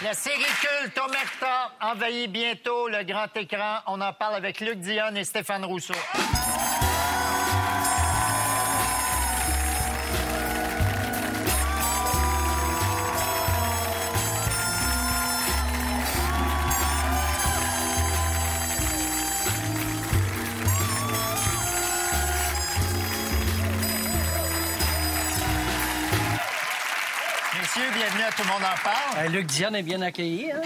La série culte Omerta envahit bientôt le grand écran. On en parle avec Luc Dionne et Stéphane Rousseau. Messieurs, bienvenue à Tout le monde en parle. Luc Dionne est bien accueilli, hein?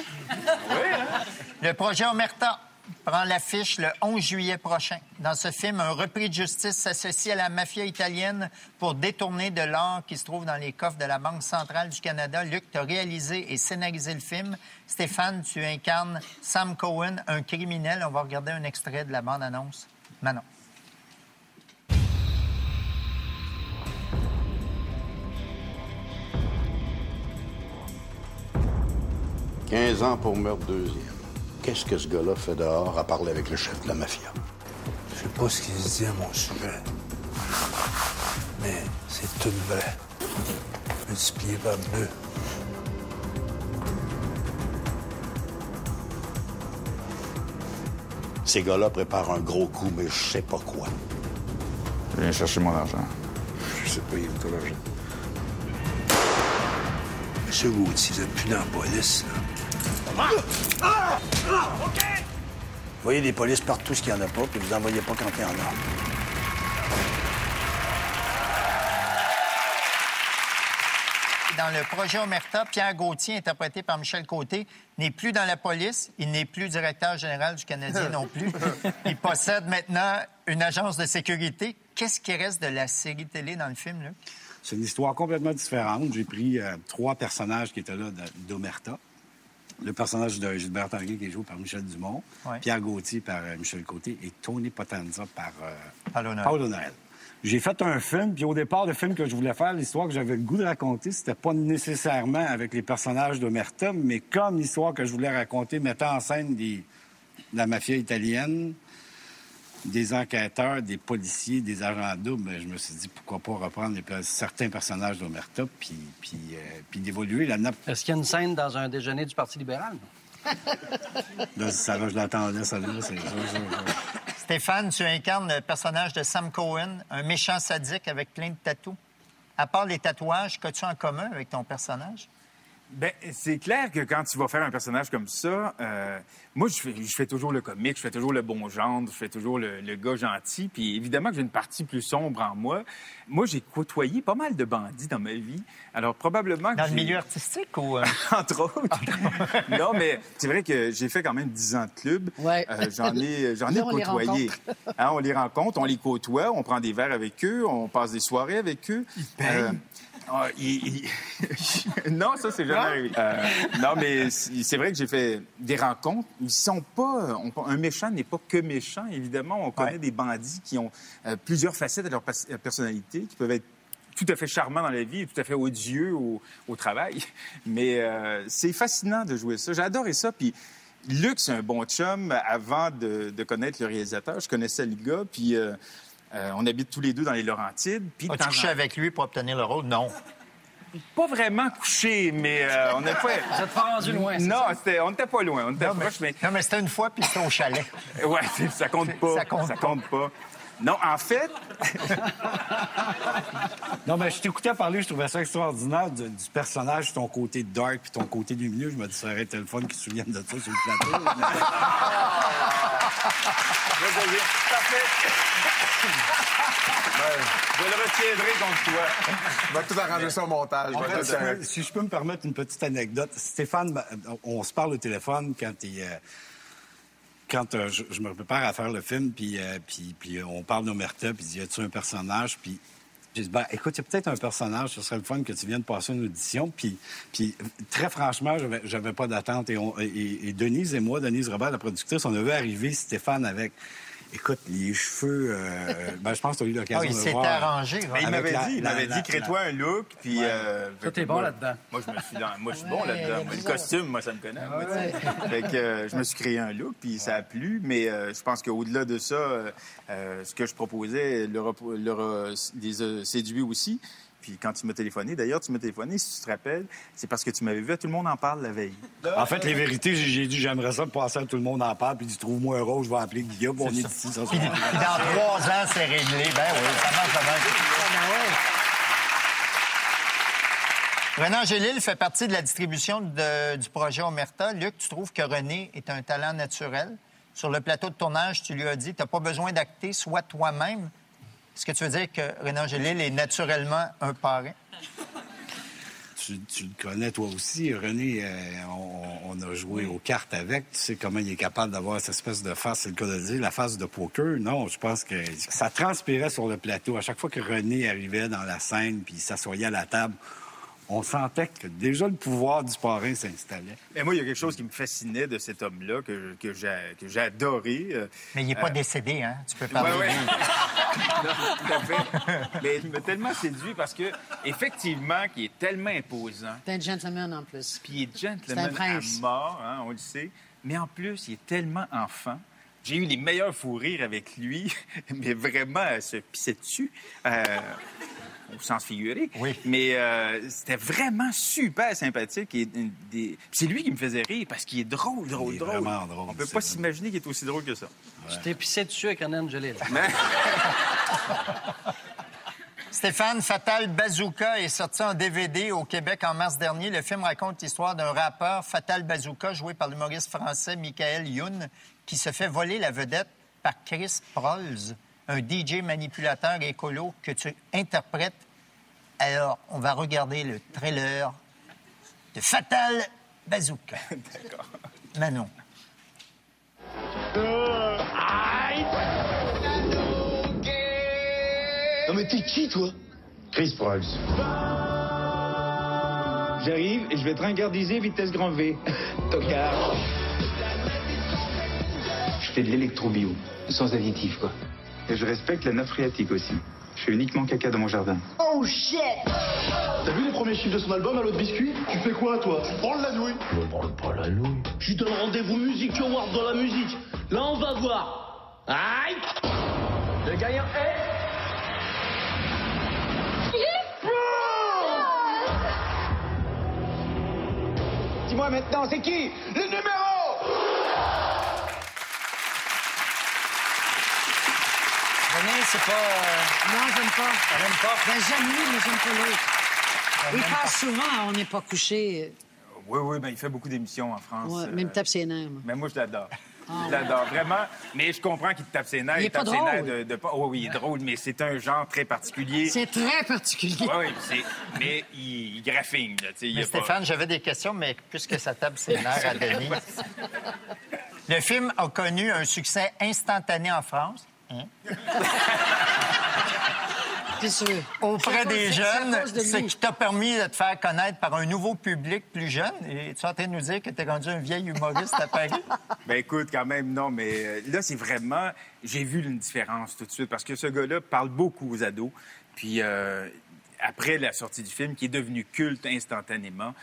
Oui, hein? Le projet Omerta prend l'affiche le 11 juillet prochain. Dans ce film, un repris de justice s'associe à la mafia italienne pour détourner de l'or qui se trouve dans les coffres de la Banque centrale du Canada. Luc, tu as réalisé et scénarisé le film. Stéphane, tu incarnes Sam Cohen, un criminel. On va regarder un extrait de la bande-annonce. Manon. 15 ans pour meurtre deuxième. Qu'est-ce que ce gars-là fait dehors à parler avec le chef de la mafia? Je sais pas ce qu'il se dit à mon sujet. Mais c'est tout vrai. Multiplié par deux. Ces gars-là préparent un gros coup, mais je sais pas quoi. Je viens chercher mon argent. Je sais pas, il est où ton argent? Monsieur Gauthier, vous êtes plus dans la police, là. OK! Vous voyez des polices partout, ce qu'il n'y en a pas, puis vous n'en voyez pas quand il y en a. Dans le projet Omerta, Pierre Gauthier, interprété par Michel Côté, n'est plus dans la police. Il n'est plus directeur général du Canadien non plus. Il possède maintenant une agence de sécurité. Qu'est-ce qui reste de la série télé dans le film, là? C'est une histoire complètement différente. J'ai pris 3 personnages qui étaient là d'Omerta. Le personnage de Gilbert Tanguay, qui est joué par Michel Dumont, Ouais. Pierre Gauthier par Michel Côté et Tony Potenza par Paolo Paolo Noël. J'ai fait un film, puis au départ, le film que je voulais faire, l'histoire que j'avais le goût de raconter, c'était pas nécessairement avec les personnages d'Omerta, mais comme l'histoire que je voulais raconter, mettant en scène de la mafia italienne, des enquêteurs, des policiers, des agents doubles, ben, je me suis dit pourquoi pas reprendre certains personnages d'Omerta puis d'évoluer la nappe. Est-ce qu'il y a une scène dans un déjeuner du Parti libéral? Là, ça, là, je l'attendais, ça, là. Stéphane, tu incarnes le personnage de Sam Cohen, un méchant sadique avec plein de tatous. À part les tatouages, qu'as-tu en commun avec ton personnage? Bien, c'est clair que quand tu vas faire un personnage comme ça, moi, je fais toujours le comique, je fais toujours le bon genre, je fais toujours le gars gentil. Puis évidemment que j'ai une partie plus sombre en moi. Moi, j'ai côtoyé pas mal de bandits dans ma vie. Alors, probablement que Dans le milieu artistique ou... Entre autres. Non, mais c'est vrai que j'ai fait quand même 10 ans de club. Ouais. J'en ai côtoyé. Hein, on les rencontre, on les côtoie, on prend des verres avec eux, on passe des soirées avec eux. Non, ça, c'est jamais arrivé. Non, mais c'est vrai que j'ai fait des rencontres. Ils sont pas... un méchant n'est pas que méchant, évidemment. On connaît des bandits qui ont plusieurs facettes de leur personnalité, qui peuvent être tout à fait charmants dans la vie et tout à fait odieux au travail. Mais c'est fascinant de jouer ça. J'ai adoré ça. Puis Luc, c'est un bon chum. Avant de connaître le réalisateur, je connaissais le gars, puis... on habite tous les deux dans les Laurentides. As-tu couché avec lui pour obtenir le rôle? Non. Pas vraiment couché, mais on n'a pas... Vous êtes pas rendu loin, Non, on n'était pas loin. On était proche, mais... Non, mais c'était une fois, puis c'était au chalet. Ouais, ça compte pas. Ça compte pas. Non, en fait... Non, mais je t'écoutais parler, je trouvais ça extraordinaire du personnage, ton côté dark puis ton côté lumineux. Je me dis, ça aurait été le fun qu'ils se souviennent de ça sur le plateau. Je le retiendrai contre toi. On va tout arranger ça au montage. En fait, si je peux me permettre une petite anecdote. Stéphane, on se parle au téléphone quand je me prépare à faire le film, puis on parle d'Omerta, puis il dit, y a-tu un personnage? Puis j'ai dit, ben, écoute, il y a peut-être un personnage, ce serait le fun que tu viennes passer une audition. Puis très franchement, j'avais pas d'attente. Et Denise et moi, Denise Robert, la productrice, on a vu arriver Stéphane avec... Écoute, les cheveux, je pense que tu as eu l'occasion de le voir. Il s'était arrangé. Mais il m'avait dit, crée-toi un look, puis... Toi, t'es bon là-dedans. Moi, je suis bon là-dedans. Le costume, moi, ça me connaît. Fait que je me suis créé un look, puis ça a plu, mais je pense qu'au-delà de ça, ce que je proposais les a séduits aussi. Puis quand tu m'as téléphoné, d'ailleurs, si tu te rappelles, c'est parce que tu m'avais vu à Tout le monde en parle la veille. En fait, les vérités, j'ai dit, j'aimerais ça passer à tout le monde en parle, puis il dit, trouve-moi un rôle, je vais appeler Guillaume, on est d'ici, ça. Puis dans 3 ans, c'est réglé. Ben oui, ça marche de même. René Angélil fait partie de la distribution du projet Omerta. Luc, tu trouves que René est un talent naturel? Sur le plateau de tournage, tu lui as dit, tu n'as pas besoin d'acter, sois toi-même. Est-ce que tu veux dire que René Angélil est naturellement un parrain? Tu le connais toi aussi, René. On a joué aux cartes avec. Tu sais comment il est capable d'avoir cette espèce de face, c'est le cas de dire, la face de poker. Non, je pense que ça transpirait sur le plateau. À chaque fois que René arrivait dans la scène puis il s'assoyait à la table, on sentait que déjà le pouvoir du parrain s'installait. Mais moi, il y a quelque chose qui me fascinait de cet homme-là, que j'ai adoré. Mais il n'est pas décédé, hein? Tu peux parler de lui. Non, tout à fait. Mais il m'a tellement séduit parce que, effectivement, qu'il est tellement imposant. C'est un gentleman en plus. Puis il est gentleman à mort, hein, on le sait. Mais en plus, il est tellement enfant. J'ai eu les meilleurs fous rires avec lui, mais vraiment à se pisser dessus. Au sens figuré. Oui. Mais c'était vraiment super sympathique. C'est lui qui me faisait rire parce qu'il est drôle. Il est vraiment drôle. On peut pas s'imaginer qu'il est aussi drôle que ça. Ouais. Tu t'es pissé dessus avec René Angélil. Stéphane, Fatal Bazooka est sorti en DVD au Québec en mars dernier. Le film raconte l'histoire d'un rappeur, Fatal Bazooka, joué par l'humoriste français Michael Youn, qui se fait voler la vedette par Chris Prolls, un DJ manipulateur écolo que tu interprètes. Alors, on va regarder le trailer de Fatal Bazooka. D'accord. Manon. Non mais t'es qui, toi? Chris Prolls. J'arrive et je vais te ringardiser vitesse grand V. Tocard. Je fais de l'électro-bio, sans additif, quoi. Et je respecte la nappe phréatique aussi. Je fais uniquement caca dans mon jardin. Oh shit! T'as vu les premiers chiffres de son album à l'autre biscuit? Tu fais quoi, toi? Tu branles la nouille? Je branle pas la nouille. Je donne rendez-vous Music Award dans la musique. Là, on va voir. Aïe! Le gagnant est... Dis-moi maintenant, c'est qui? Le numéro! René, c'est pas... Non, j'aime pas. J'aime pas. Ben, j'aime lui, mais j'aime pas l'autre. Il passe souvent, on n'est pas couché. Oui, ben il fait beaucoup d'émissions en France. Ouais, mais il me tape ses nerfs. Moi. Mais moi, je l'adore. Je l'adore, vraiment. Mais je comprends qu'il te tape ses nerfs. Il est pas tape ses nerfs drôle. Oui, il est drôle, mais c'est un genre très particulier. C'est très particulier. Oui, mais il graffine, là. Mais Stéphane, j'avais des questions, mais puisque ça tape ses nerfs à Denis... Le film a connu un succès instantané en France. Hein? Auprès des jeunes, ce qui t'a permis de te faire connaître par un nouveau public plus jeune. Et tu es en train de nous dire que tu es rendu un vieil humoriste à Paris? Ben écoute, quand même, non, mais là, c'est vraiment... J'ai vu une différence tout de suite, parce que ce gars-là parle beaucoup aux ados. Puis après la sortie du film, qui est devenu culte instantanément,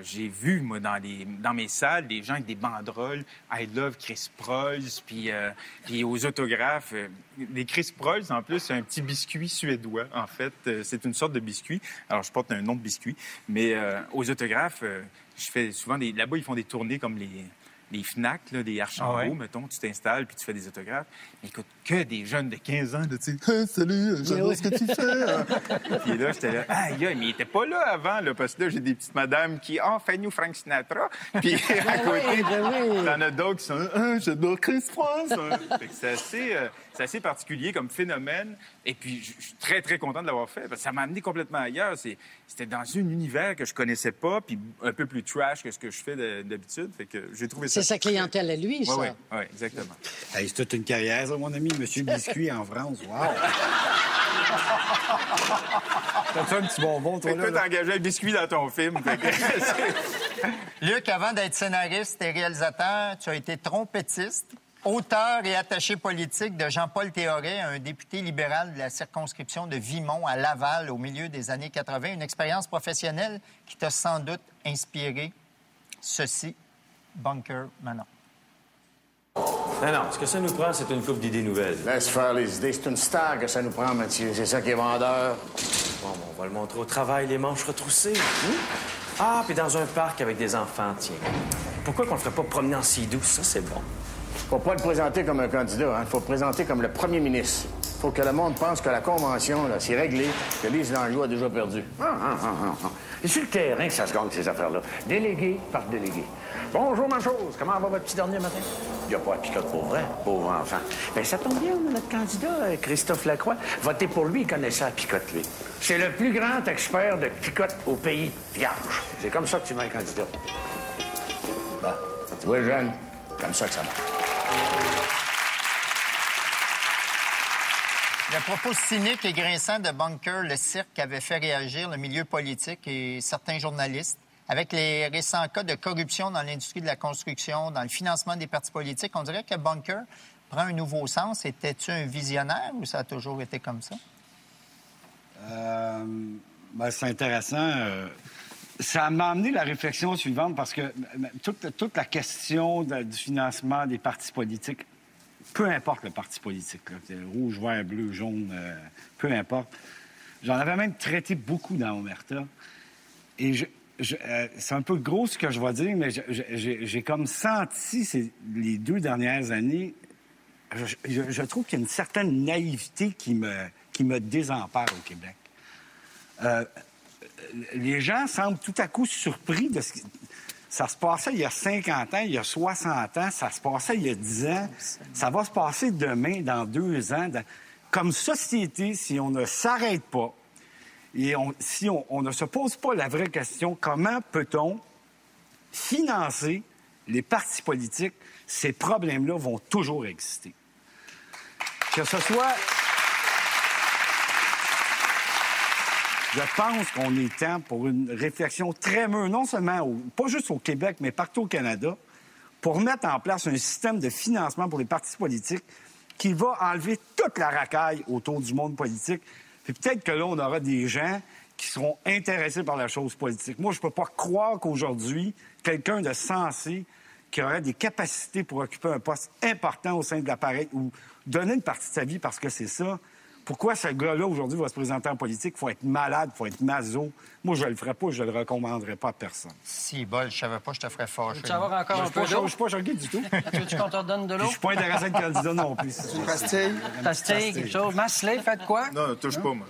j'ai vu, moi, dans mes salles, des gens avec des banderoles « I love Chris Prolls », puis aux autographes. Les Chris Prolls, en plus, c'est un petit biscuit suédois, en fait. C'est une sorte de biscuit. Alors, je porte un nom de biscuit. Mais aux autographes, je fais souvent là-bas, ils font des tournées comme les FNAC, là, des Archambault, mettons, tu t'installes puis tu fais des autographes. Mais écoute, que des jeunes de 15 ans, tu sais, hey, salut, j'adore ce que tu fais. Puis là, j'étais là, mais il était pas là avant, là, parce que là, j'ai des petites madames qui, fais-nous Frank Sinatra. Puis à côté, t'en as d'autres qui sont, j'adore Chris Prolls. Fait que c'est assez particulier comme phénomène. Et puis, je suis très, très content de l'avoir fait, parce que ça m'a amené complètement ailleurs. C'était dans un univers que je connaissais pas, puis un peu plus trash que ce que je fais d'habitude. Fait que j'ai trouvé ça. C'est sa clientèle à lui, ça. Oui, exactement. Hey, c'est toute une carrière, ça, mon ami. Monsieur Biscuit en France. Wow! T'as-tu un petit bonbon, toi, là? T'as engagé un biscuit dans ton film. Luc, avant d'être scénariste et réalisateur, tu as été trompettiste, auteur et attaché politique de Jean-Paul Théoret, un député libéral de la circonscription de Vimont à Laval au milieu des années 80. Une expérience professionnelle qui t'a sans doute inspiré ceci. Bunker Manon. Non, ce que ça nous prend, c'est une couple d'idées nouvelles. Laisse faire les idées. C'est une star que ça nous prend, Mathieu. C'est ça qui est vendeur. Bon, on va le montrer au travail, les manches retroussées. Ah, puis dans un parc avec des enfants, tiens. Pourquoi qu'on le ferait pas promener en Sea-Doo? Ça, c'est bon. Faut pas le présenter comme un candidat, hein. Faut le présenter comme le premier ministre. Faut que le monde pense que la convention, là, c'est réglé, que Lise Langlois a déjà perdu. C'est sur le terrain que ça se gagne, ces affaires-là. Délégué par délégué. Bonjour, ma chose. Comment va votre petit dernier matin? Il n'y a pas de picote pour vrai, pauvre enfant. Bien, ça tombe bien, notre candidat, Christophe Lacroix. Votez pour lui, il connaît ça, la picote, lui. C'est le plus grand expert de picote au pays. Vierge. C'est comme ça que tu mets un candidat. Bon, tu vois, jeune, comme ça que ça marche. Le propos cynique et grinçant de Bunker, le cirque, avait fait réagir le milieu politique et certains journalistes. Avec les récents cas de corruption dans l'industrie de la construction, dans le financement des partis politiques, on dirait que Bunker prend un nouveau sens. Étais-tu un visionnaire ou ça a toujours été comme ça? C'est intéressant. Ça m'a amené la réflexion suivante parce que toute la question du financement des partis politiques, peu importe le parti politique, là, rouge, vert, bleu, jaune, peu importe. J'en avais même traité beaucoup dans Omerta. Et c'est un peu gros ce que je vais dire, mais j'ai comme senti les 2 dernières années, je trouve qu'il y a une certaine naïveté qui me désempare au Québec. Les gens semblent tout à coup surpris de ce qui... Ça se passait il y a 50 ans, il y a 60 ans, ça se passait il y a 10 ans. Ça va se passer demain, dans 2 ans. Comme société, si on ne s'arrête pas et si on ne se pose pas la vraie question, comment peut-on financer les partis politiques, ces problèmes-là vont toujours exister. Que ce soit... Je pense qu'on est temps pour une réflexion très mûre, non seulement, pas juste au Québec, mais partout au Canada, pour mettre en place un système de financement pour les partis politiques qui va enlever toute la racaille autour du monde politique. Puis peut-être que là, on aura des gens qui seront intéressés par la chose politique. Moi, je peux pas croire qu'aujourd'hui, quelqu'un de sensé qui aurait des capacités pour occuper un poste important au sein de l'appareil ou donner une partie de sa vie parce que c'est ça... Pourquoi ce gars-là, aujourd'hui, va se présenter en politique? Il faut être malade, il faut être maso. Moi, je le ferais pas, je le recommanderais pas à personne. Si, bol, je savais pas, je te ferais fâcher. Tu vas avoir encore un peu d'eau? Je suis pas choqué du tout. Tu veux qu'on te redonne de l'eau? Je suis pas intéressé de candidat non plus. Une pastille? Pastille, quelque chose. Masselé, faites quoi? Non, touche pas, moi.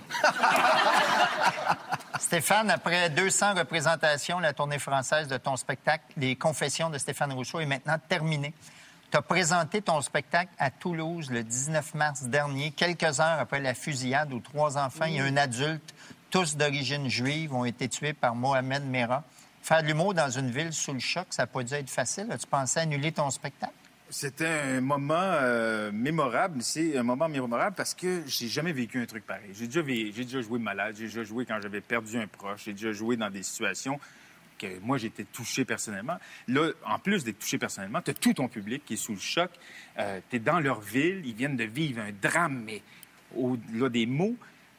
Stéphane, après 200 représentations, la tournée française de ton spectacle, Les Confessions de Stéphane Rousseau, est maintenant terminée. Tu as présenté ton spectacle à Toulouse le 19 mars dernier, quelques heures après la fusillade où 3 enfants et un adulte, tous d'origine juive, ont été tués par Mohamed Merah. Faire de l'humour dans une ville sous le choc, ça n'a pas dû être facile. As-tu pensé annuler ton spectacle? C'était un moment mémorable. C'est un moment mémorable parce que j'ai jamais vécu un truc pareil. J'ai déjà joué malade, j'ai déjà joué quand j'avais perdu un proche, j'ai déjà joué dans des situations que moi, j'étais touché personnellement. Là, en plus d'être touché personnellement, tu as tout ton public qui est sous le choc. Tu es dans leur ville, ils viennent de vivre un drame, mais au-delà des mots.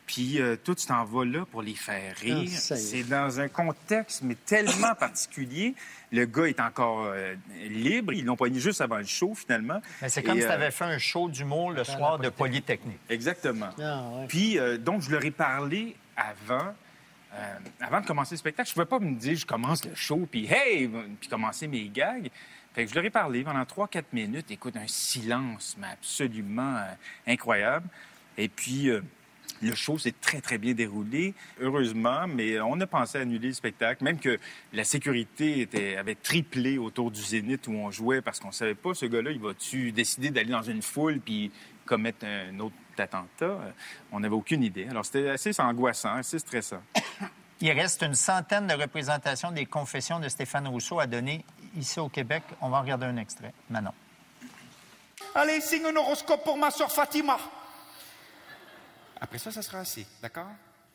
Puis toi, tu t'en vas là pour les faire rire. C'est dans un contexte, mais tellement particulier. Le gars est encore libre. Ils l'ont poigné juste avant le show, finalement. Mais c'est comme si tu avais fait un show d'humour le soir de Polytechnique. Exactement. Puis, donc, je leur ai parlé avant de commencer le spectacle. Je ne pouvais pas me dire, je commence le show, puis hey, puis commencer mes gags. Fait que je leur ai parlé pendant 3-4 minutes. Écoute, un silence mais absolument incroyable. Et puis, le show s'est très, très bien déroulé, heureusement, mais on a pensé à annuler le spectacle, même que la sécurité avait triplé autour du Zénith où on jouait, parce qu'on ne savait pas, ce gars-là, il va-tu décider d'aller dans une foule puis commettre un autre attentat? On n'avait aucune idée. Alors, c'était assez angoissant, assez stressant. Il reste une centaine de représentations des Confessions de Stéphane Rousseau à donner ici au Québec. On va regarder un extrait. Manon. Allez, signe un horoscope pour ma sœur Fatima. Après ça sera assez, d'accord?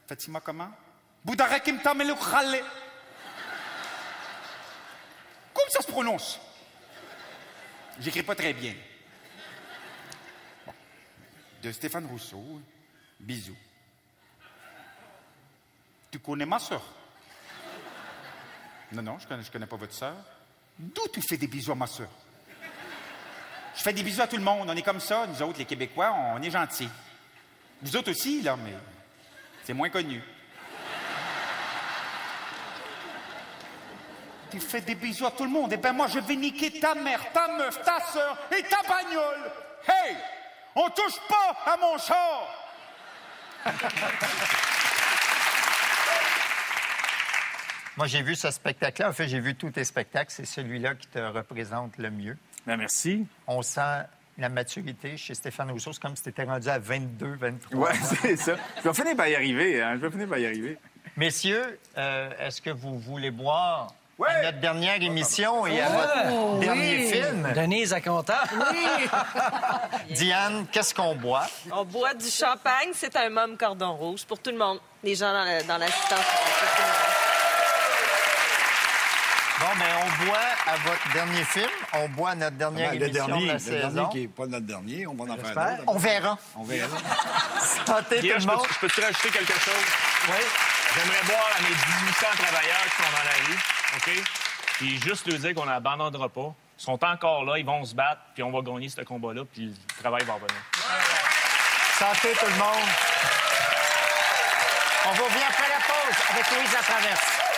Fatima comment? Boudarek imtamelu khale. Comme ça se prononce? J'écris pas très bien. Bon. De Stéphane Rousseau, bisous. Tu connais ma sœur? Non, je connais pas votre sœur. D'où tu fais des bisous à ma sœur? Je fais des bisous à tout le monde, on est comme ça, nous autres, les Québécois, on est gentils. Vous autres aussi, là, mais c'est moins connu. tu fais des bisous à tout le monde. Eh ben moi, je vais niquer ta mère, ta meuf, ta sœur et ta bagnole. Hey! On touche pas à mon char! Moi, j'ai vu ce spectacle-là. En fait, j'ai vu tous tes spectacles. C'est celui-là qui te représente le mieux. Ben, merci. On sent la maturité chez Stéphane Rousseau. C'est comme si tu étais rendu à 22, 23 Oui, ans. c'est ça. Je vais finir par y arriver. Hein? Je vais finir par y arriver. Messieurs, est-ce que vous voulez boire à notre dernière émission et à votre dernier film? Denise à content. Oui. Diane, qu'est-ce qu'on boit? On boit du champagne. C'est un môme cordon rouge pour tout le monde. Les gens dans l'assistance. Bon, bien, on boit à votre dernier film. On boit à notre dernière émission de la saison. Le dernier qui n'est pas notre dernier, on va en faire d'autres. On verra. On verra. Tentez tout le monde. Je peux-tu rajouter quelque chose? Oui. J'aimerais boire à mes 1800 travailleurs qui sont dans la rue, OK? Puis juste leur dire qu'on n'abandonnera pas. Ils sont encore là, ils vont se battre, puis on va gagner ce combat-là, puis le travail va revenir. Santé tout le monde. On vous revient après la pause avec Louise Latraverse.